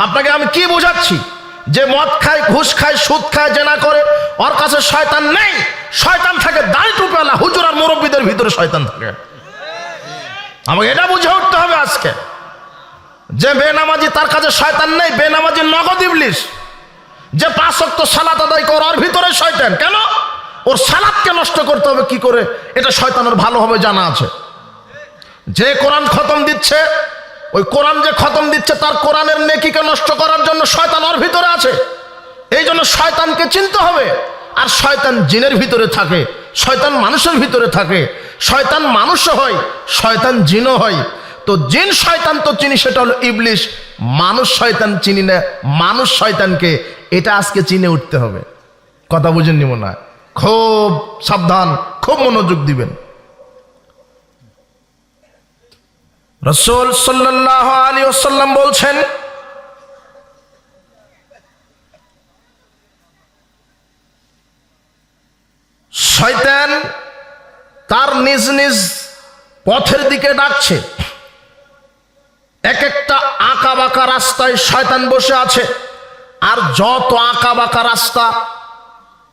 আপনাকে আমি কি বোঝাচ্ছি? যে মদ খায়, ঘুষ খায়, সুদ খায়, জেনা করে, ওর কাছে শয়তান নেই। শয়তান থাকে দাড়ি টুপিওয়ালা হুজুর আর মুরব্বীদের ভিতরে শয়তান থাকে। আমাকে এটা বুঝে উঠতে হবে আজকে। যে বেনামাজি তার কাছে শয়তান নেই, বেনামাজি নগদ ইবলিশ। যে 5 ওয়াক্ত সালাত আদায় করে ওর ভিতরে শয়তান। কেন? ওর সালাতকে নষ্ট করতে হবে কি করে, এটা শয়তানের ভালোভাবে জানা আছে। যে কোরআন খতম দিচ্ছে, ওই কোরআন যে খতম দিচ্ছে তার কোরআনের নেকিকে নষ্ট করার জন্য শয়তান ওর ভিতরে আছে। এই জন্য শয়তানকে চিনতে হবে। আর শয়তান জিনের ভিতরে থাকে, শয়তান মানুষের ভিতরে থাকে। শয়তান মানুষও হয়, শয়তান জিনও হয়। তো জিন শয়তান তো চিনি, সেটা হলো ইবলিশ। মানুষ শয়তান চিনি না, মানুষ শয়তানকে, এটা আজকে চিনে উঠতে হবে। কথা বুঝেন নিব না, খুব সাবধান, খুব মনোযোগ দিবেন। রাসূল সাল্লাল্লাহু আলাইহি ওয়াসাল্লাম বলছেন, শয়তান তার নিজ নিজ পথের দিকে ডাকছে। এক একটা আঁকা বাঁকা রাস্তায় শয়তান বসে আছে। আর যত আঁকা বাঁকা রাস্তা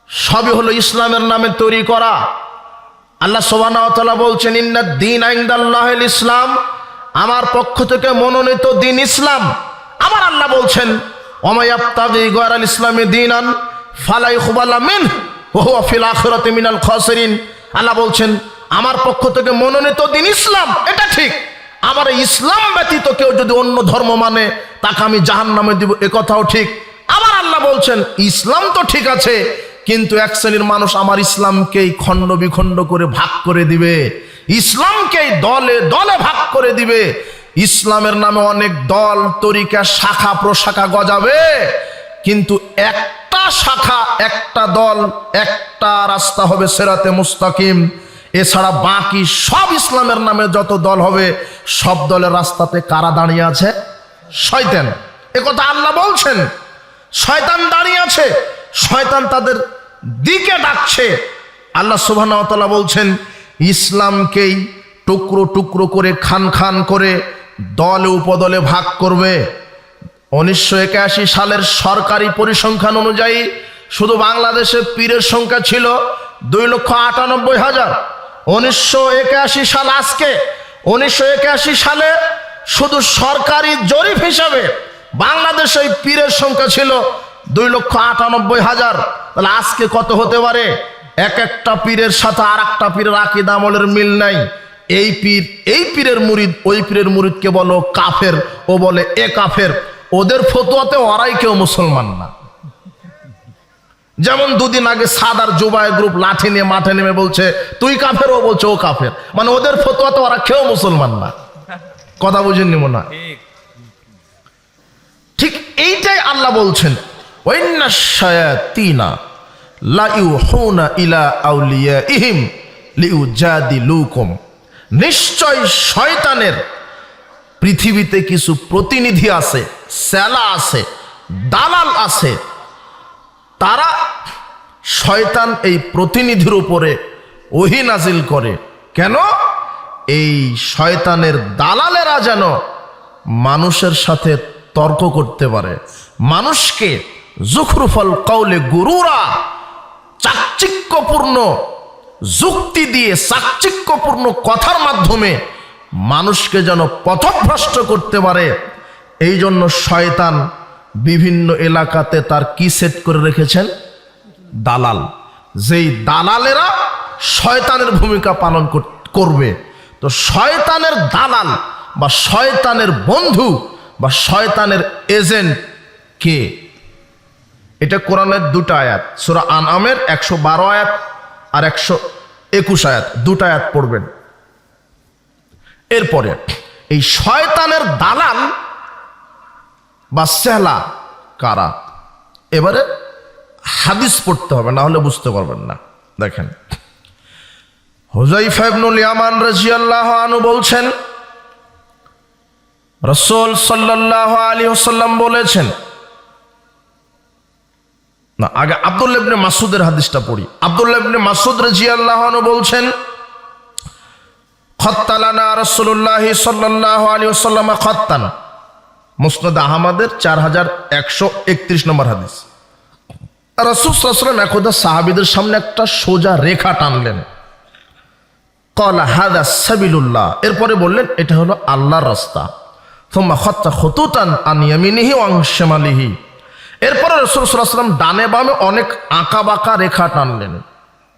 সবই হলো ইসলামের নামে তৈরি করা। আল্লাহ সুবহানাহু ওয়া তাআলা বলছেন, ইন্নাদ দীন ইনদাল্লাহিল ইসলাম, আমার পক্ষ থেকে মনোনীত দিন ইসলাম। আমার আল্লাহ বলছেন, ওয়া মা ইয়াবতাগি গায়রাল ইসলামি দীনান ফালা ইউকবালা মিনহু ওয়া হুয়া ফিল আখিরাতি মিনাল খাসিরিন। আল্লাহ বলছেন, আমার পক্ষ থেকে মনোনীত দিন ইসলাম, এটা ঠিক। আমার ইসলাম ব্যতীত কেউ যদি অন্য ধর্ম মানে তাকে আমি জাহান্নামে দিব, এ কথাও ঠিক। আবার আল্লাহ বলছেন, ইসলাম তো ঠিক আছে, কিন্তু এক শ্রেণীর মানুষ আমার ইসলামকেই খণ্ড বিখণ্ড করে ভাগ করে দিবে, ইসলামকেই দলে দলে ভাগ করে দিবে। ইসলামের নামে অনেক দল তরিকা শাখা প্রশাখা গজাবে, কিন্তু একটা শাখা, একটা দল, একটা রাস্তা হবে সিরাতে মুস্তাকিম। এছাড়া বাকি সব ইসলামের নামে যত দল হবে, সব দলের রাস্তাতে কারা দাঁড়িয়ে আছে? শয়তান। একথা আল্লাহ বলছেন। শয়তান দাঁড়িয়ে আছে, শয়তান তাদের দিকে ডাকছে। আল্লাহ সুবহানাহু ওয়া তাআলা বলছেন, ইসলামকেই টুকরো টুকরো করে, খান খান করে দলে উপদলে ভাগ করবে। 1981 সালের সরকারি পরিসংখ্যান অনুযায়ী শুধু বাংলাদেশে পীরের সংখ্যা ছিল 2,98,000। 1981 সাল, আজকে 1981 সালে শুধু সরকারি জরিপ হিসাবে বাংলাদেশে পীরের সংখ্যা ছিল 2,98,000। তাহলে আজকে কত হতে পারে? এক একটা পীরের সাথে আর একটা পীরের আকীদা আমলের মিল নাই। এই পীর এই পীরের মুরিদ, ওই পীরের মুরিদকে বলো কাফের, ও বলে এ কাফের। ওদের ফতোয়াতে ওরাই কেউ মুসলমান না। যেমন দুদিন আগে সাদার জুবাই গ্রুপ লাঠি নিয়ে মাঠে নেমে বলছে তুই কাফের, ও বলছে ও কাফের। মানে ওদের ফতোয়াতে ওরা কেউ মুসলমান না। কথা বুঝেননি মনে হয়? ঠিক এইটাই আল্লাহ বলছেন, ওয়াইন্নাশ শায়াতিনা লা ইউহুনা ইলা আউলিয়াইহিম লিউজাদিলুকুম। নিশ্চয় শয়তানের পৃথিবীতে কিছু প্রতিনিধি আছে, সেলা আছে, দালাল আছে। তারা, শয়তান এই প্রতিনিধির উপরে ওহী নাজিল করে। কেন? এই শয়তানের দালালেরা যেন মানুষের সাথে তর্ক করতে পারে, মানুষকে যুখরুফাল কাউলে গুরুরা, চাকচিক্যপূর্ণ যুক্তি দিয়ে, চাকচিক্যপূর্ণ কথার মাধ্যমে মানুষকে যেন পথভ্রষ্ট করতে পারে। এই জন্য শয়তান বিভিন্ন এলাকাতে তার কি সেট করে রেখেছেন? দালাল। যেই দালালেরা শয়তানের ভূমিকা পালন করবে। তো শয়তানের দালাল বা শয়তানের বন্ধু বা শয়তানের এজেন্ট কে? এটা কোরআনের দুটো আয়াত, সূরা আনআমের 112 আয়াত আর 121 আয়াত, দুটো আয়াত পড়বেন। এরপরে এই শয়তানের দালাল বা সেহলা কারা? এবারে হাদিস পড়তে হবে, না হলে বুঝতে পারবেন না। দেখেন, হুযায়ফা ইবনুল ইয়ামান রাদিয়াল্লাহু আনহু বলছেন, রাসূল সাল্লাল্লাহু আলাইহি ওয়াসাল্লাম বলেছেন, না আগে আব্দুল্লাহ ইবনে মাসউদের হাদিসটা পড়ি। আব্দুল্লাহ ইবনে মাসউদ রাদিয়াল্লাহু আনহু বলছেন, খাত্তালানা রাসূলুল্লাহ সাল্লাল্লাহু আলাইহি ওয়াসাল্লাম খাত্তান, মুসনাদ আহমদের 4131 নম্বর হাদিস। রাসূল সাল্লাল্লাহু আলাইহি ওয়াসাল্লাম একদা সাহাবীদের সামনে একটা সোজা রেখা টানলেন। ক্বালা হাযা সাবিলুল্লাহ, এরপরে বললেন এটা হলো আল্লাহর রাস্তা। সুম্মা খাত্তা খুতুতান আন ইয়ামিনিহি ওয়া আন শিমালিহি, এরপরে রাসূল সাল্লাল্লাহু আলাইহি ওয়াসাল্লাম ডানে বামে অনেক আঁকা বাঁকা রেখা টানলেন।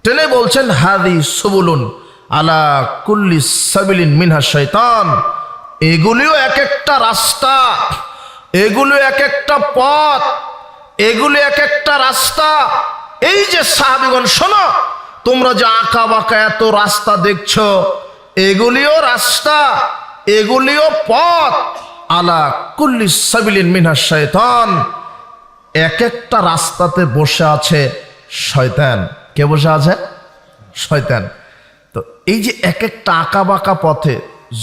টেনে বলছেন হাদি সুবুলুন আলা কুল্লি সাবিলিন মিনহা শয়তান, এগুলিও এক একটা রাস্তা, এগুলো এক একটা পথ, এগুলো এক একটা রাস্তা। এই যে সাহাবীগণ শোনো, তোমরা যে আঁকা বাঁকা এত রাস্তা দেখছো, এগুলিও রাস্তা, এগুলিও পথ। আলা কুল্লি সাবিলিন মিনহা শয়তান, এক একটা রাস্তাতে বসে আছে শয়তান। কে বসে আছে? শয়তান। তো এই যে এক একটা আঁকা বাঁকা পথে,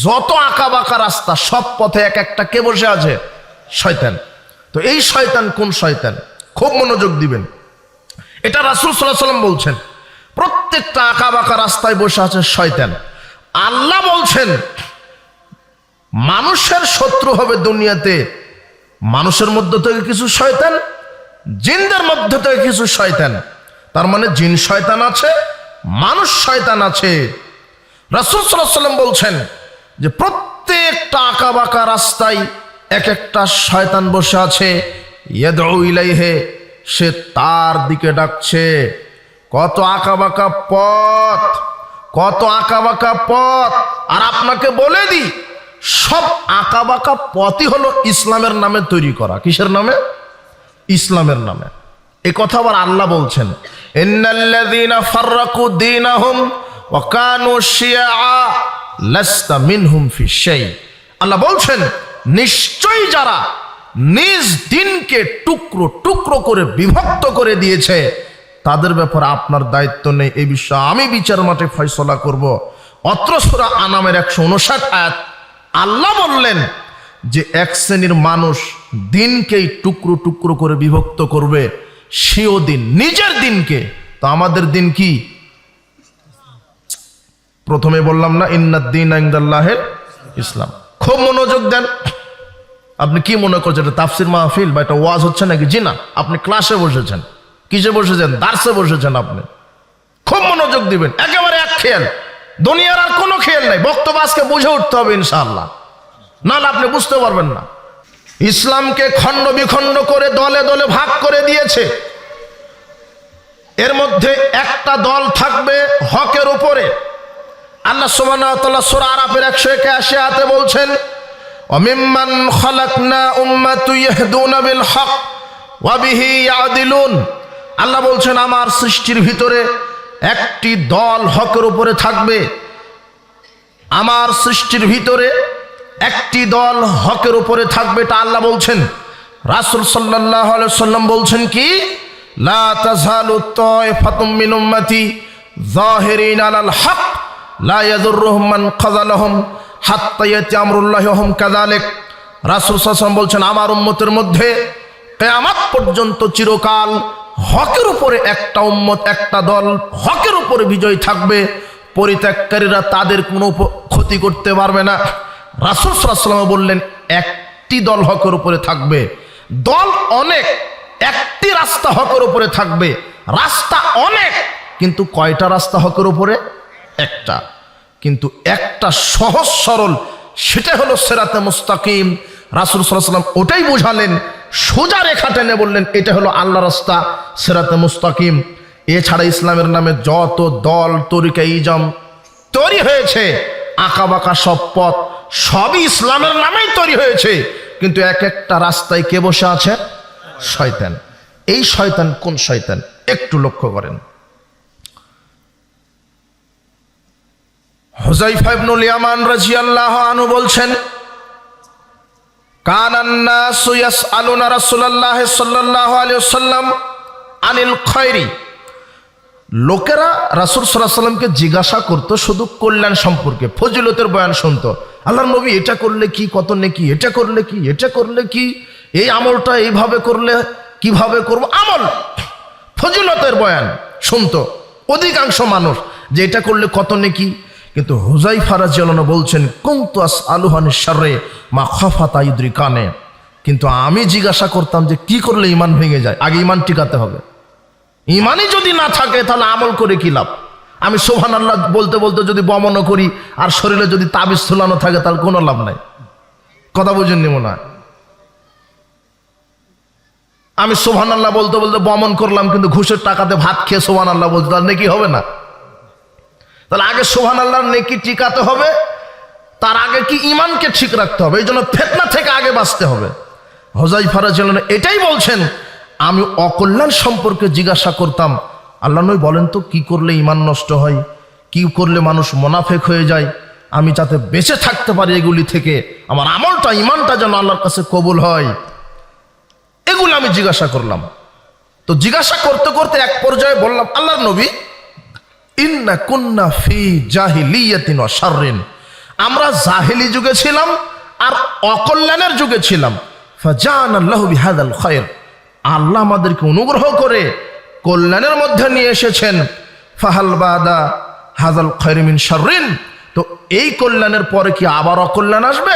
যত আঁকা বাঁকা রাস্তা, সব পথে এক একটা কে বসে আছে? শয়তান। তো এই শয়তান কোন শয়তান? খুব মনোযোগ দিবেন, এটা রাসূল সাল্লাল্লাহু আলাইহি ওয়াসাল্লাম বলছেন। প্রত্যেকটা আঁকা বাঁকা রাস্তায় বসে আছে শয়তান। আল্লাহ বলছেন মানুষের শত্রু হবে দুনিয়াতে মানুষের মধ্য থেকে কিছু শয়তান, জিনদের মধ্য থেকে কিছু শয়তান। তার মানে জিন শয়তান আছে, মানুষ শয়তান আছে। রাসূল সাল্লাল্লাহু আলাইহি ওয়াসাল্লাম বলছেন যে প্রত্যেকটা আঁকা বাঁকা রাস্তায় এক একটা শয়তান বসে আছে। ইয়াদউ ইলাইহি, সে তার দিকে ডাকছে। কত আঁকা বাঁকা পথ, কত আঁকা বাঁকা পথ। আর আপনাকে বলে দিই, সব আঁকা বাঁকা পথই হলো ইসলামের নামে তৈরি করা। কিসের নামে? ইসলামের নামে। এই কথা আবার আল্লাহ বলছেন, ইন্নাল্লাযীনা ফাররাকু দীনাহুম ওয়া কানু শিয়া লাস্তা মিনহুম ফি শাই। আল্লাহ বলছেন নিশ্চয়ই যারা নিজ দিনকে টুকরো টুকরো করে বিভক্ত করে দিয়েছে, তাদের ব্যাপারে আপনার দায়িত্ব নেই। এই বিষয়ে আমি বিচার মাঠে ফয়সালা করব। অত্র সূরা আনামের 159 আয়াত আল্লাহ বললেন যে এক শ্রেণীর মানুষ দিনকেই টুকরো টুকরো করে বিভক্ত করবে, সেও দিন, নিজের দিনকে। তো আমাদের দিন কি? প্রথমে বললাম না, ইন্নাদ দীন ইনদাল্লাহিল ইসলাম। খুব মনোযোগ দেন। আপনি কি মনে করছেন এটা তাফসির মাহফিল বা এটা ওয়াজ হচ্ছে নাকি? জি না, আপনি ক্লাসে বসেছেন। কিসে বসেছেন? দার্সে বসেছেন। আপনি খুব মনোযোগ দিবেন, একেবারে এক খেয়াল, দুনিয়ার আর কোনো খেয়াল নাই। বক্তব্য আজকে বুঝে উঠতে হবে ইনশাআল্লাহ, নাহলে আপনি বুঝতে পারবেন না। ইসলামকে খণ্ড বিখণ্ড করে দলে দলে ভাগ করে দিয়েছে। এর মধ্যে একটা দল থাকবে হকের উপরে। আল্লাহ সুবহানাহু ওয়া তাআলা সূরা আরাফের 181 আয়াতে বলছেন, ওয়ামিম্মান খালাকনা উম্মাতুন ইয়াহদুনা বিল হক ওয়া বিহি ইয়াদিলুন। আল্লাহ বলছেন আমার সৃষ্টির ভিতরে একটি দল হকের উপরে থাকবে। আমার সৃষ্টির ভিতরে একটি দল হকের উপরে থাকবে, এটা আল্লাহ বলছেন। রাসূল সাল্লাল্লাহু আলাইহি ওয়াসাল্লাম বলছেন কি, লা তাযালু তায়ফাতুম মিন উম্মতি যাহিরিন আলাল হক লা ইয়াদুররুহুম মান খাযালাহুম হাত্তা ইয়াতি আমরুল্লাহি ওয়া হুম কাযালিক। রাসূল সাল্লাল্লাহু আলাইহি ওয়াসাল্লাম বলছেন আমার উম্মতের মধ্যে কিয়ামত পর্যন্ত চিরকাল হকের উপরে একটা উম্মত, একটা দল হকের উপরে বিজয় থাকবে। পরিত্যাগকারীরা তাদের কোনো ক্ষতি করতে পারবে না। রাসূল সাল্লাল্লাহু আলাইহি ওয়াসাল্লাম বললেন একটি দল হকের উপরে থাকবে। দল অনেক, একটি রাস্তা হকের উপরে থাকবে। রাস্তা অনেক, কিন্তু কয়টা রাস্তা হকের উপরে? একটা। কিন্তু একটা সহজ সরল, সেটা হলো সিরাতে মুস্তাকিম। রাসূল সাল্লাল্লাহু আলাইহি ওয়াসাল্লাম ওটাই বুঝালেন, সোজা রেখা টেনে বললেন এটা হলো আল্লাহ রাস্তা, সিরাতে মুস্তাকিম। এছাড়া ইসলামের নামে যত দল তরিকা ইজাম তৈরি হয়েছে, আঁকা বাঁকা সব পথ, সবই ইসলামের নামেই তৈরি হয়েছে, কিন্তু এক একটা রাস্তায় কে বসে আছে? শয়তান। এই শয়তান কোন শয়তান? একটু লক্ষ্য করেন। হুযায়ফা ইবনুল ইয়ামান রাদিয়াল্লাহু আনহু বলছেন, কানান নাসু ইয়াসআলুনা রাসূলুল্লাহ সাল্লাল্লাহু আলাইহি ওয়াসাল্লাম আনিল খায়রি। লোকেরা রাসূল সাল্লাল্লাহু আলাইহি ওয়াসাল্লামকে জিজ্ঞাসা করত শুধু কল্যাণ সম্পর্কে, ফজিলতের বয়ান শুনতো। আল্লাহর নবী এটা করলে কি কত নেকি, এটা করলে কি, এটা করলে কি, এই আমলটা এইভাবে করলে কিভাবে করব, আমল ফজিলতের বয়ান শুনতো অধিকাংশ মানুষ, যে এটা করলে কত নেকি। কিন্তু হুযায়ফা রাদিয়াল্লাহু আনহু বলছেন, কুনতু আসআলুহু আনিশ শাররি মা খাফাতা ইউদরিকানে। কিন্তু আমি জিজ্ঞাসা করতাম যে কি করলে ইমান ভেঙে যায়, আগে ইমান টিকাতে হবে। ইমানই যদি না থাকে তাহলে আমল করে কি লাভ? আমি সুবহানাল্লাহ বলতে বলতে যদি বমনও করি আর শরীরে যদি তাবিজ ঝুলানো থাকে তাহলে কোনো লাভ নাই। কথা বুঝেননি মনে হয়? আমি সুবহানাল্লাহ বলতে বলতে বমন করলাম কিন্তু ঘুষের টাকাতে ভাত খেয়ে সুবহানাল্লাহ বলতে তার নেকি হবে না? তাহলে আগে সুবহানাল্লাহর নেকি টিকাতে হবে, তার আগে কি ইমানকে ঠিক রাখতে হবে। এই জন্য ফিতনা থেকে আগে বাঁচতে হবে। হুযায়ফা রাদিয়াল্লাহু আনহু এটাই বলছেন, আমি অকল্যাণ সম্পর্কে জিজ্ঞাসা করতাম, আল্লাহ নবী বলেন তো কি করলে ইমান নষ্ট হয়, কি করলে মানুষ মুনাফিক হয়ে যায়, আমি যাতে বেঁচে থাকতে পারি এগুলি থেকে, আমার আমলটা ইমানটা যেন আল্লাহর কাছে কবুল হয়, এগুলো আমি জিজ্ঞাসা করলাম। তো জিজ্ঞাসা করতে করতে এক পর্যায়ে বললাম, আল্লাহর নবী, ইন্না কুন্না ফি জাহিলিয়াতিন ওয়া শাররিন, আমরা জাহেলি যুগে ছিলাম আর অকল্যাণের যুগে ছিলাম। ফাজানাল্লাহু বিহাদাল খায়র, আল্লাহ আমাদেরকে অনুগ্রহ করে কল্যাণের মধ্যে নিয়ে এসেছেন। ফাহাল বাদা হাযাল খায়র মিন শাররিন, তো এই কল্যাণের পরে কি আবার অকল্যাণ আসবে?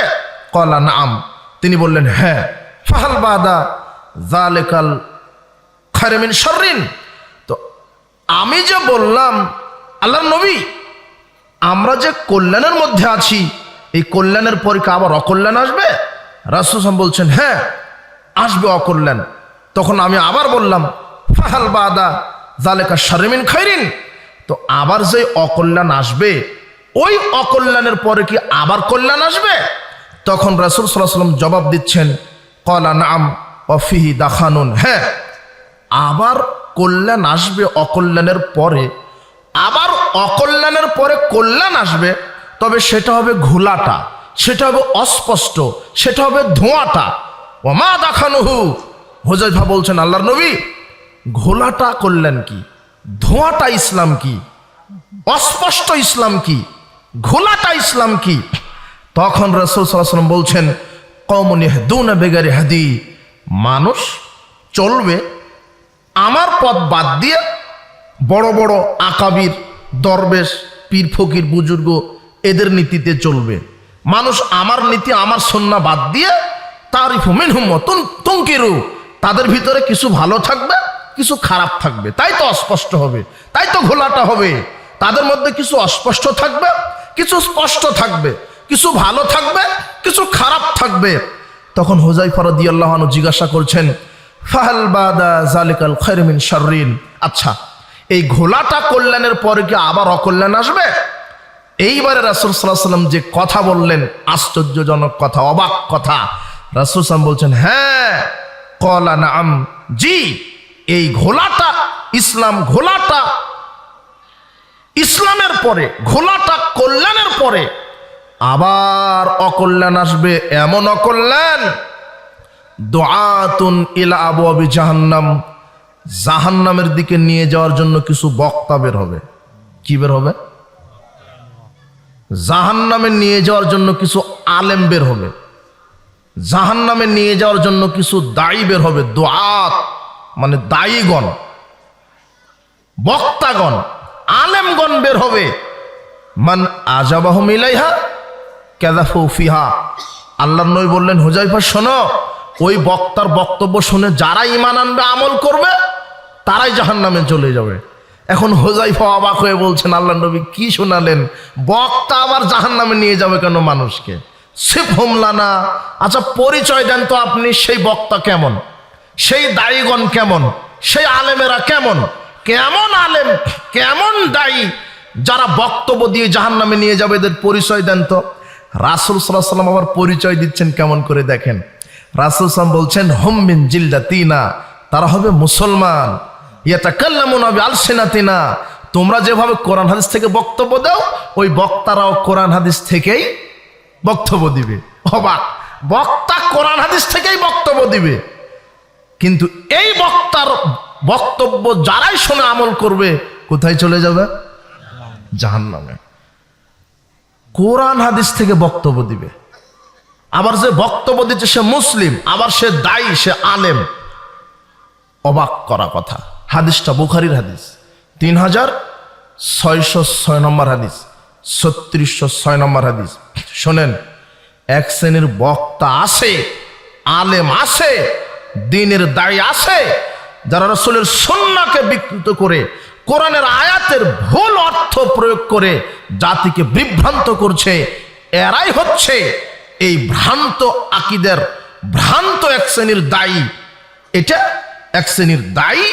ক্বালা নাআম, তিনি বললেন হ্যাঁ। ফাহাল বাদা যালিকাল খায়র মিন শাররিন, তো আমি যে বললাম আল্লাহর নবী আমরা যে কল্যাণের মধ্যে আছি, এই কল্যাণের পরে কি আবার অকল্যাণ আসবে? রাসূল সাল্লাল্লাহু আলাইহি ওয়াসাল্লাম বলছেন হ্যাঁ আসবে অকল্যাণ। তখন আমি আবার বললাম ফাহাল বাদা যালিকা শাররুম মিন খায়রিন, তো আবার যে অকল্যাণ আসবে ওই অকল্যাণের পরে কি আবার কল্যাণ আসবে? তখন রাসূল সাল্লাল্লাহু আলাইহি ওয়াসাল্লাম জবাব দিচ্ছেন, ক্বালা নাআম ওয়া ফিহি দাখানুন, হ্যাঁ আবার কল্যাণ আসবে অকল্যাণের পরে, আবার অকল্যাণের পরে কল্যাণ আসবে, তবে সেটা হবে ঘোলাটা, সেটা হবে অস্পষ্ট, সেটা হবে ধোঁয়াটা। ওমা দাখানুহু, হুযায়ফা বলছেন আল্লাহর নবী ঘোলাটা কল্যাণ কি, ধোঁয়াটা ইসলাম কি, অস্পষ্ট ইসলাম কি, ঘোলাটা ইসলাম কি? তখন রাসূল সাল্লাল্লাহু আলাইহি ওয়াসাল্লাম বলছেন, কওমুন ইয়াহদুনা বিগাইরি হাদি, মানুষ চলবে আমার পথ বাদ দিয়ে, বড় বড় আকাবির দরবেশ পীর ফকির বুজুর্গ এদের নীতিতে চলবে। মানুষ আমার নীতি আমার সুন্নাহ বাদ দিয়ে তারিফু মিনহুম ওয়া তুনকিরু, তাদের ভিতরে কিছু ভালো থাকবে কিছু খারাপ থাকবে, তাই তো অস্পষ্ট হবে, তাই তো ঘোলাটা হবে। তাদের মধ্যে কিছু অস্পষ্ট থাকবে কিছু স্পষ্ট থাকবে, কিছু ভালো থাকবে কিছু খারাপ থাকবে। তখন হুযায়ফা রাদিয়াল্লাহু আনহু জিজ্ঞাসা করছেন, ফাহাল বাদা যালিকাল খায়র মিন শাররিন, আচ্ছা এই ঘোলাটা কল্যাণের পরে কি আবার অকল্যাণ আসবে? এইবারে রাসূল সাল্লাল্লাহু আলাইহি ওয়াসাল্লাম যে কথা বললেন, আশ্চর্যজনক কথা, অবাক কথা। রাসূল সাল্লাল্লাহু আলাইহি ওয়াসাল্লাম বলছেন হ্যাঁ, ক্বালা নাআম, জি এই ঘোলাটা ইসলাম, ঘোলাটা ইসলামের পরে, ঘোলাটা কল্যাণের পরে আবার অকল্যাণ আসবে। এমন অকল্যাণ, দুআতুন ইলা আবওয়াবি জাহান্নাম, জাহান্নামের দিকে নিয়ে যাওয়ার জন্য কিছু বক্তা বের হবে। কি বের হবে? জাহান্নামে নিয়ে যাওয়ার জন্য কিছু আলেম বের হবে, জাহান্নামে নিয়ে যাওয়ার জন্য কিছু দায়ী বের হবে। দুআত মানে দায়ীগণ, বক্তাগণ, আলেমগণ বের হবে। মান আজাবাহুম ইলাইহা কাযাফু ফিহা, আল্লাহর নবী বললেন হুযায়ফা শোনো, ওই বক্তার বক্তব্য শুনে যারা ঈমান আনবে আমল করবে তারাই জাহান্নামে চলে যাবে। এখন হুযায়ফা অবাক হয়ে বলছেন আল্লাহর নবী কি শোনালেন, বক্তা আবার জাহান্নামে নিয়ে যাবে কেন মানুষকে? সিফহুম লানা, আচ্ছা পরিচয় দেন তো আপনি, সেই বক্তা কেমন, সেই দায়ীগণ কেমন, সেই আলেমেরা কেমন, কেমন আলেম কেমন দায়ী যারা বক্তব্য দিয়ে জাহান্নামে নিয়ে যাবে, এদের পরিচয় দেন তো। রাসূল সাল্লাল্লাহু আলাইহি ওয়াসাল্লাম আবার পরিচয় দিচ্ছেন কেমন করে দেখেন। রাসূল সাল্লাল্লাহু বলছেন হুম মিন জিলদাতিনা, তারা হবে মুসলমান, ইয়াতাকাল্লামুনা বিআলসিনাতিনা, তোমরা যেভাবে কোরআন হাদিস থেকে বক্তব্য দাও ওই বক্তারাও কোরআন হাদিস থেকেই বক্তব্য দিবে। অবাক, বক্তা কোরআন হাদিস থেকেই বক্তব্য দিবে, কিন্তু এই বক্তার বক্তব্য যারাই শুনে আমল করবে কোথায় চলে যাবে? জাহান্নামে। কোরআন হাদিস থেকে বক্তব্য দিবে, আবার যে বক্তব্য দিচ্ছে সে মুসলিম, আবার সে দায়ী, সে আলেম। অবাক করা কথা। হাদিসটা বুখারীর হাদিস, 3606 নম্বর হাদিস, 3606 নম্বর হাদিস। শোনেন, এক শ্রেণীর বক্তা আছে আলেম আছে, দ্বীনের দায়ী আছে, যারা রাসূলের সুন্নাহকে বিকৃত করে কোরআনের আয়াতের ভুল অর্থ প্রয়োগ করে জাতিকে বিভ্রান্ত করছে, এরাই হচ্ছে এই ভ্রান্ত আকীদার ভ্রান্ত এক শ্রেণীর দায়ী। এটা এক শ্রেণীর দায়ী,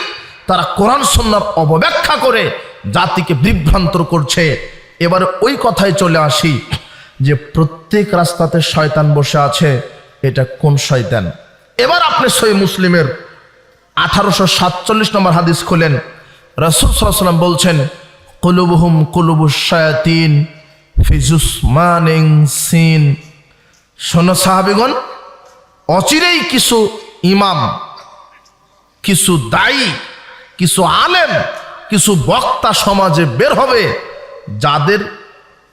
তারা কোরআন সুন্নাহর অবব্যাখ্যা করে জাতিকে বিভ্রান্ত করছে। এবারে ওই কথায় চলে আসি যে প্রত্যেক রাস্তাতে শয়তান বসে আছে, এটা কোন শয়তান? এবার আপনি সহিহ মুসলিমের 1847 নম্বর হাদিস খোলেন, রাসূল সাল্লাল্লাহু আলাইহি ওয়াসাল্লাম বলছেন, কুলুবুহুম কুলুবুশ শায়াতিন ফি জুসমানিন সিন। শোনো সাহাবীগণ, অচিরেই কিছু ইমাম, কিছু দায়ী, কিছু আলেম, কিছু বক্তা সমাজে বের হবে, যাদের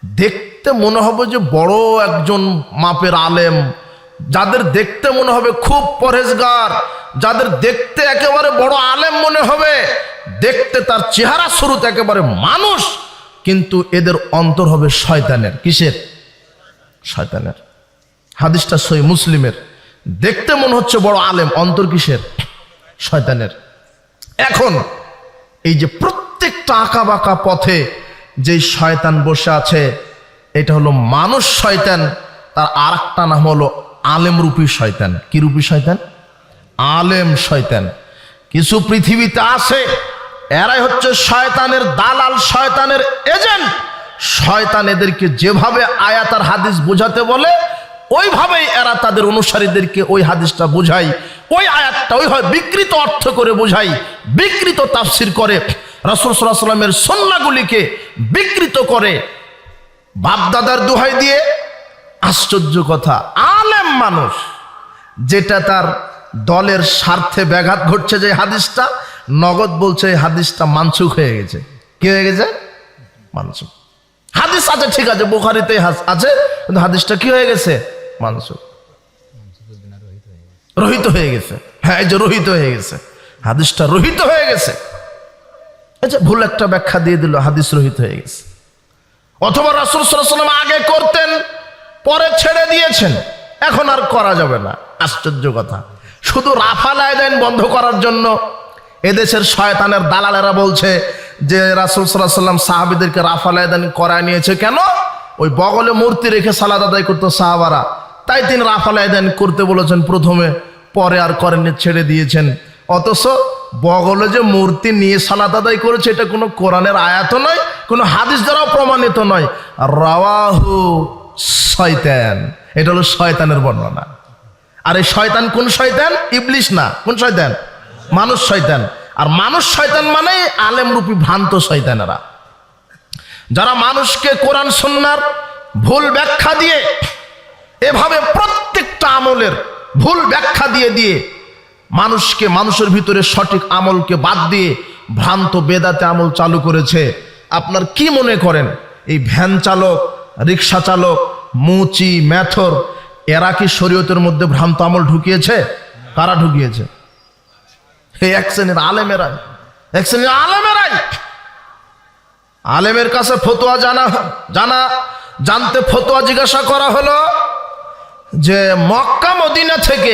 দেখতে মনে হবে যে বড় একজন মাপের আলেম, যাদের দেখতে মনে হবে খুব পরহেজগার, যাদের দেখতে একেবারে বড় আলেম মনে হবে, দেখতে তার চেহারা শুরুতে একেবারে মানুষ, কিন্তু এদের অন্তর হবে শয়তানের। কিসের? শয়তানের। হাদিসটা সহিহ মুসলিমের। দেখতে মনে হচ্ছে বড় আলেম, অন্তর কিসের? শয়তানের। এখন এই যে প্রত্যেকটা আঁকা বাঁকা পথে যে শয়তান বসে আছে, এটা হলো মানুষ শয়তান, তার আর একটা নাম হলো আলেম রূপী শয়তান। কি রূপী শয়তান? আলেম শয়তান। কিছু পৃথিবীতে আছে, এরাই হচ্ছে শয়তানের দালাল, শয়তানের এজেন্ট। শয়তান এদেরকে যেভাবে আয়াত আর হাদিস বোঝাতে বলে, ওইভাবেই এরা তাদের অনুসারীদেরকে ওই হাদিসটা বোঝায়, ওই আয়াতটা ওইভাবে বিকৃত অর্থ করে বোঝায়, বিকৃত তাফসির করে, রাসূল সাল্লাল্লাহু আলাইহি ওয়াসাল্লামের সুন্নাহগুলিকে বিকৃত করে বাপদাদার দোহাই দিয়ে। আশ্চর্য কথা, আলেম মানুষ, যেটা তার দলের স্বার্থে ব্যাঘাত ঘটছে, যে হাদিসটা নগদ বলছে এই হাদিসটা মানসুখ হয়ে গেছে। কি হয়ে গেছে? মানসুখ। হাদিস আছে ঠিক আছে, বুখারীতে আছে, কিন্তু হাদিসটা কি হয়ে গেছে? মানসুখ, রহিত হয়ে গেছে। হ্যাঁ, এই যে রহিত হয়ে গেছে, হাদিসটা রহিত হয়ে গেছে। আচ্ছা, ভুল একটা ব্যাখ্যা দিয়ে দিল, হাদিস রহিত হয়ে গেছে। অথবা রাসূল সাল্লাল্লাহু আলাইহি ওয়াসাল্লাম আগে করতেন, পরে ছেড়ে দিয়েছেন, এখন আর করা যাবে না। আশ্চর্য কথা, শুধু রাফাল আয়াদান বন্ধ করার জন্য এদেশের শয়তানের দালালেরা বলছে যে রাসূল সাল্লাল্লাহু আলাইহি ওয়াসাল্লাম সাহাবীদেরকে রাফাল আয়াদান করায় নিয়েছে কেন? ওই বগলে মূর্তি রেখে সালাত আদায় করতো সাহাবারা, তাই তিনি রাফাল আয়াদান করতে বলেছেন প্রথমে, পরে আর করেননি, ছেড়ে দিয়েছেন। অথচ বগলে যে মূর্তি নিয়ে সালাত আদায় করেছে, এটা কোনো কোরআনের আয়াতও নয়, কোনো হাদিস দ্বারাও প্রমাণিত নয়। রাওয়াহু শয়তান, এটা হলো শয়তানের বর্ণনা। আর এই শয়তান কোন শয়তান? ইবলিস না। কোন শয়তান? মানুষ শয়তান। আর মানুষ শয়তান মানে আলেম রূপী ভ্রান্ত শয়তানেরা, যারা মানুষকে কোরআন সুন্নাহর ভুল ব্যাখ্যা দিয়ে, এভাবে প্রত্যেকটা আমলের ভুল ব্যাখ্যা দিয়ে দিয়ে মানুষকে, মানুষের ভিতরে সঠিক আমলকে বাদ দিয়ে ভ্রান্ত বেদাতে আমল চালু করেছে। আপনার কি মনে করেন এই ভ্যান চালক, রিক্সা চালক, মুচি, মেথর, এরা কি শরীয়তের মধ্যে ভ্রান্ত আমল ঢুকিয়েছে? কারা ঢুকিয়েছে? এই এক শ্রেণীর আলেমেরাই, এক শ্রেণীর আলেমেরাই। আলেমের কাছে ফতোয়া জানতে ফতোয়া জিজ্ঞাসা করা হলো যে মক্কা মদিনা থেকে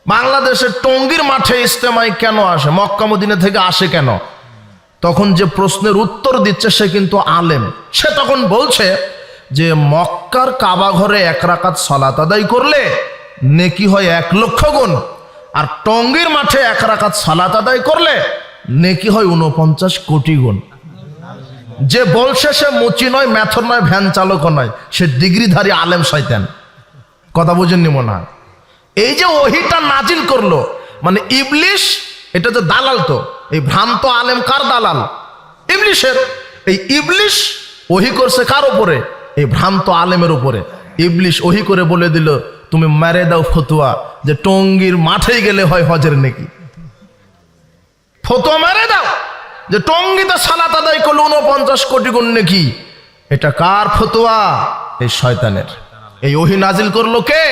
বাংলাদেশের টঙ্গীর মাঠে ইজতেমায় কেন আসে, মক্কা মদিনা থেকে আসে কেন? তখন যে প্রশ্নের উত্তর দিচ্ছে সে কিন্তু আলেম। সে তখন বলছে যে মক্কার কাবা ঘরে 1 রাকাত সালাত আদায় করলে নেকি হয় 1 লক্ষ গুণ, আর টঙ্গীর মাঠে 1 রাকাত সালাত আদায় করলে নেকি হয় 49 কোটি গুণ। যে বলছে সে মুচি নয়, মেথর নয়, ভ্যান চালকও নয়, সে ডিগ্রিধারী আলেম শয়তান। কথা বুঝেননি মনে হয়? এই যে ওহিটা নাজিল করলো, মানে ইবলিশ, এটা তো দালাল। তো এই ভ্রান্ত আলেম কার দালাল? ইবলিশের। এই ইবলিশ ওহি করছে কার উপরে? এই ভ্রান্ত আলেমের উপরে। ইবলিশ ওহি করে বলে দিল, তুমি মেরে দাও ফতোয়া যে টঙ্গীর মাঠে গেলে হয় হজের নেকি। ফতোয়া মেরে দাও যে টঙ্গীতে সালাত আদায় করলে 49 কোটি গুণ নেকি। এটা কার ফতোয়া? এই শয়তানের। এই ওহি নাজিল করলো কে?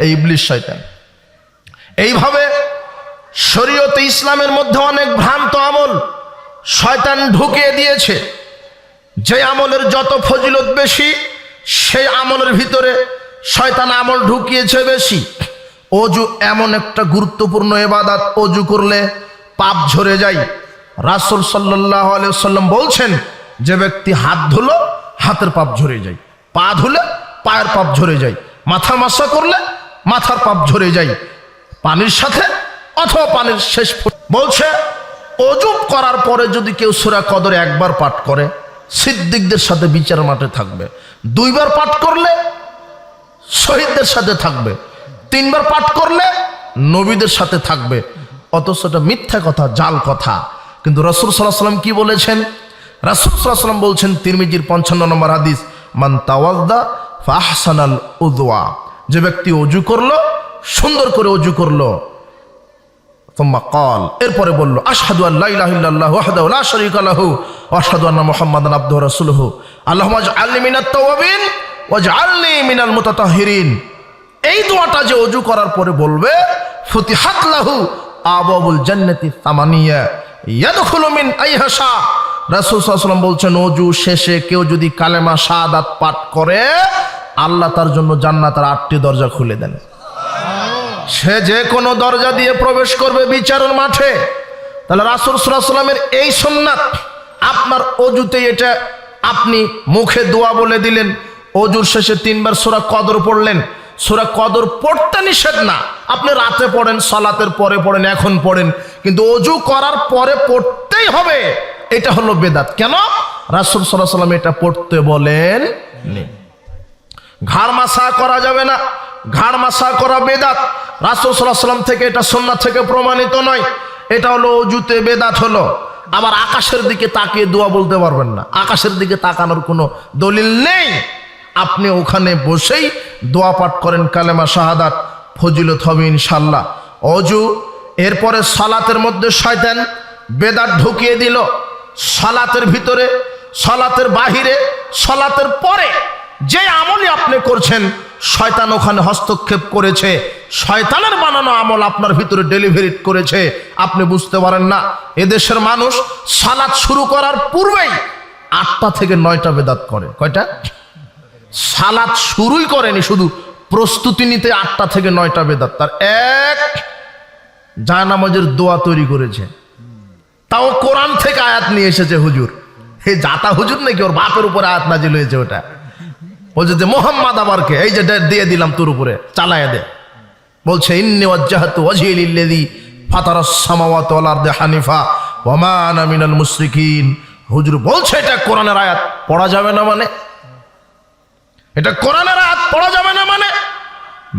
এই ইবলিশ শয়তান। এইভাবে শরীয়তে ইসলামের মধ্যে অনেক ভ্রান্ত আমল শয়তান ঢুকিয়ে দিয়েছে। যে আমলের যত ফজিলত বেশি, সেই আমলের ভিতরে শয়তান আমল ঢুকিয়েছে বেশি। অজু এমন একটা গুরুত্বপূর্ণ ইবাদত, অজু করলে পাপ ঝরে যায়। রাসূল সাল্লাল্লাহু আলাইহি ওয়াসাল্লাম বলছেন, যে ব্যক্তি হাত ধুলো হাতের পাপ ঝরে যায়, পা ধুলে পায়ের পাপ ঝরে যায়, মাথা মাসা করলে মাথার পাপ ঝরে যায় পানির সাথে অথবা পানির শেষ। বলছে অজু করার পরে যদি কেউ সূরা কদর একবার পাঠ করে সিদ্দিকদের সাথে বিচার মাঠে থাকবে, 2 বার পাঠ করলে শহীদদের সাথে থাকবে, 3 বার পাঠ করলে নবীদের সাথে থাকবে। অথচ এটা মিথ্যা কথা, জাল কথা। কিন্তু রাসূল সাল্লাল্লাহু আলাইহি ওয়াসাল্লাম কি বলেছেন? রাসূল সাল্লাল্লাহু আলাইহি ওয়াসাল্লাম বলছেন, তিরমিজির 55 নম্বর হাদিস, মান তাওয়াদ্দা ফাহসানাল উযওয়া, যে ব্যক্তি অজু করলো, সুন্দর করে অজু করলো, সুম্মা ক্বাল, এরপরে বলল, আশহাদু আল্লা ইলাহা ইল্লাল্লাহু ওয়াহদাহু লা শারীকা লাহু ওয়া আশহাদু আন্না মুহাম্মাদান আবদুহু ওয়া রাসূলুহু আল্লাহুম্মা ইজআলনি মিনাত তাওয়াবিন ওয়াজআলনি মিনাল মুতাতাহহিরিন। এই দোয়াটা যে অজু করার পরে বলবে, ফুতিহাত লাহু আবওয়াবুল জান্নাতি সামানিয়া ইয়াদখুলু মিন আইহা শা। রাসূল সাল্লাল্লাহু আলাইহি ওয়াসাল্লাম বলছেন, অজু শেষে কেউ যদি কালেমা শাহাদাত পাঠ করে, আল্লাহ তার জন্য জান্নাতের 8টি দরজা খুলে দেন। সে যে কোনো দরজা দিয়ে প্রবেশ করবে বিচারের মাঠে। তাহলে রাসূল সাল্লাল্লাহু আলাইহি ওয়াসাল্লামের এই সুন্নাত আপনার অজুতে, এটা আপনি মুখে দোয়া বলে দিলেন, অজুর শেষে 3 বার সূরা কদর পড়লেন। সূরা কদর পড়তে নিষেধ না, আপনি রাতে পড়েন, সালাতের পরে পড়েন, এখন পড়েন, কিন্তু অজু করার পরে পড়তেই হবে। এটা হলো বেদাত। কেন? রাসূল সাল্লাল্লাহু আলাইহি ওয়াসাল্লাম এটা পড়তে বলেন। ঘাড় মাসা করা যাবে না, ঘাড় মাসা করা বেদাত। রাসূল সাল্লাল্লাহু আলাইহি ওয়াসাল্লাম থেকে, এটা সুন্নাত থেকে প্রমাণিত নয়। এটা হলো অজুতে বেদাত হলো। আবার আকাশের দিকে তাকিয়ে দোয়া বলতে পারবেন না, আকাশের দিকে তাকানোর কোনো দলিল নেই। আপনি ওখানে বসেই দোয়া পাঠ করেন, কালেমা শাহাদাত, ফজিলত হবে ইনশাআল্লাহ। অজু, এরপরে সালাতের মধ্যে শয়তান বেদাত ঢুকিয়ে দিল। সালাতের ভিতরে, সালাতের বাহিরে, সালাতের পরে যে আমলই আপনি করছেন, শয়তান ওখানে হস্তক্ষেপ করেছে, শয়তানের বানানো আমল আপনার ভিতরে ডেলিভারি করেছে, আপনি বুঝতে পারেন না। এদেশের মানুষ সালাত শুরু করার পূর্বেই 8টা থেকে 9টা বেদাত করে। কয়টা? সালাত শুরুই করেনি, শুধু প্রস্তুতি নিতে 8টা থেকে 9টা বেদাত। তার এক, জায়নামাজের দোয়া তৈরি করেছে, তাও কোরআন থেকে আয়াত নিয়ে এসেছে হুজুর। হে জাতা হুজুর নাকি, ওর বাপের উপরে আয়াত নাজিল হয়েছে। ওটা বলছে যে মোহাম্মদ আবারকে এই যে দিয়ে দিলাম তোর উপরে, চালায় দে। বলছে ইন্নী ওয়াজ্জাহতু ওয়াজহি লিল্লাযী ফাতারাস সামাওয়াতি ওয়াল আরদি হানিফা ওয়া মা আনা মিনাল মুশরিকিন। হুজুর বলছে এটা কোরআনের আয়াত, পড়া যাবে না মানে? এটা কোরআনের আয়াত পড়া যাবে না মানে?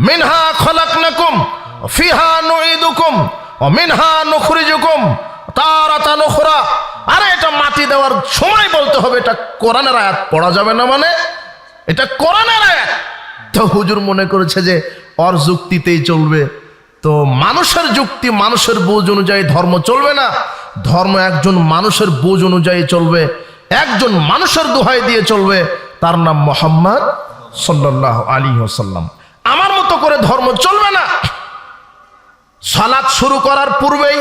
মিনহা খলাকনাকুম ওয়া ফিহা নুঈদুকুম ওয়া মিনহা নুখরিজুকুম তারাতান উখরা। আরে এটা মাটি দেওয়ার সময় বলতে হবে এটা কোরআনের আয়াত, পড়া যাবে না মানে? এটা কোরআনের আয়াত। তো হুজুর মনে করেছে যে ওর যুক্তিতেই চলবে। তো মানুষের যুক্তি, মানুষের বুঝ অনুযায়ী ধর্ম চলবে না। ধর্ম একজন মানুষের বুঝ অনুযায়ী চলবে, একজন মানুষের দোহাই দিয়ে চলবে, তার নাম মুহাম্মদ সাল্লাল্লাহু আলাইহি ওয়াসাল্লাম। আমার মতো করে ধর্ম চলবে না। সালাত শুরু করার পূর্বেই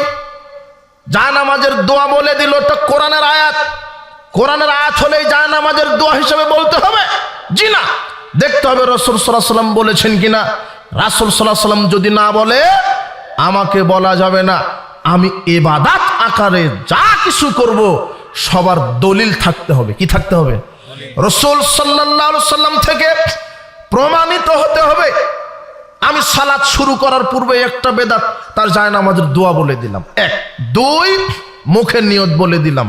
জায়নামাজের দোয়া বলে দিল, এটা কোরআনের আয়াত। কোরআনের আয়াত হলেই জায়নামাজের দোয়া হিসেবে বলতে হবে? জি না, দেখতে হবে রাসূল সাল্লাল্লাহু আলাইহি ওয়াসাল্লাম বলেছেন কিনা। রাসূল সাল্লাল্লাহু আলাইহি ওয়াসাল্লাম যদি না বলে, আমাকে বলা যাবে না। আমি ইবাদত আকারে যা কিছু করব, সবার দলিল থাকতে হবে। কি থাকতে হবে? রাসূল সাল্লাল্লাহু আলাইহি ওয়াসাল্লাম থেকে প্রমাণিত হতে হবে। আমি সালাত শুরু করার পূর্বে একটা বেদাত, তার জায়নামাজের দোয়া বলে দিলাম। 1 2 মুখে নিয়ত বলে দিলাম।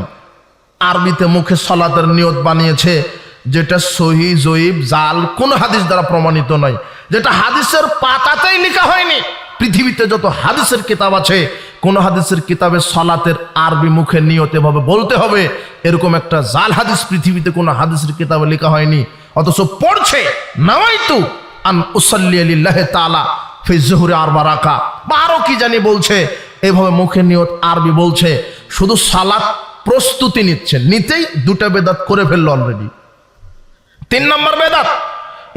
আরবিতে মুখে সালাতের নিয়ত বানিয়েছে, যেটা সহি জয়ীব জাল কোন হাদিস দ্বারা প্রমাণিত নয়, যেটা হাদিসের পাতাতেই লেখা হয়নি। পৃথিবীতে যত হাদিসের কিতাব আছে, কোন হাদিসের কিতাবে সালাতের আরবি মুখে নিয়ত এভাবে বলতে হবে, এরকম একটা জাল হাদিস পৃথিবীতে কোন হাদিসের কিতাবে লেখা হয়নি। অথচ পড়ছে নাওয়াইতু আন উসাল্লি লিল্লাহি তাআলা ফি যুহরি 4 রাকা, বা আরো কি জানি বলছে, এইভাবে মুখে নিয়ত আরবি বলছে। শুধু সালাত প্রস্তুতি নিচ্ছে, নিতেই 2টা বেদাত করে ফেললো অলরেডি। 3 নম্বর বেদাত,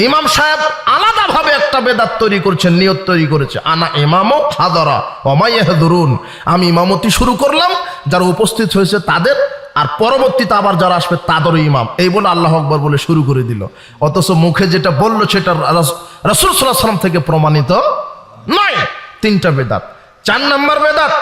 ইমাম সাহেব আলাদাভাবে একটা বেদাত তৈরি করছেন, নিয়ত তৈরি করেছে। আনা ইমামু হাদারা ওয়া মা ইয়াহদুরুন, আমি ইমামতি শুরু করলাম, যারা উপস্থিত হয়েছে তাদের, আর পরবর্তীতে আবার যারা আসবে তাদেরও ইমাম, এই বলে আল্লাহু আকবার বলে শুরু করে দিল। অথচ মুখে যেটা বললো সেটা রাসূল সাল্লাল্লাহু আলাইহি ওয়াসাল্লাম থেকে প্রমাণিত নয়, তিনটা বেদাত। 4 নম্বর বেদাত,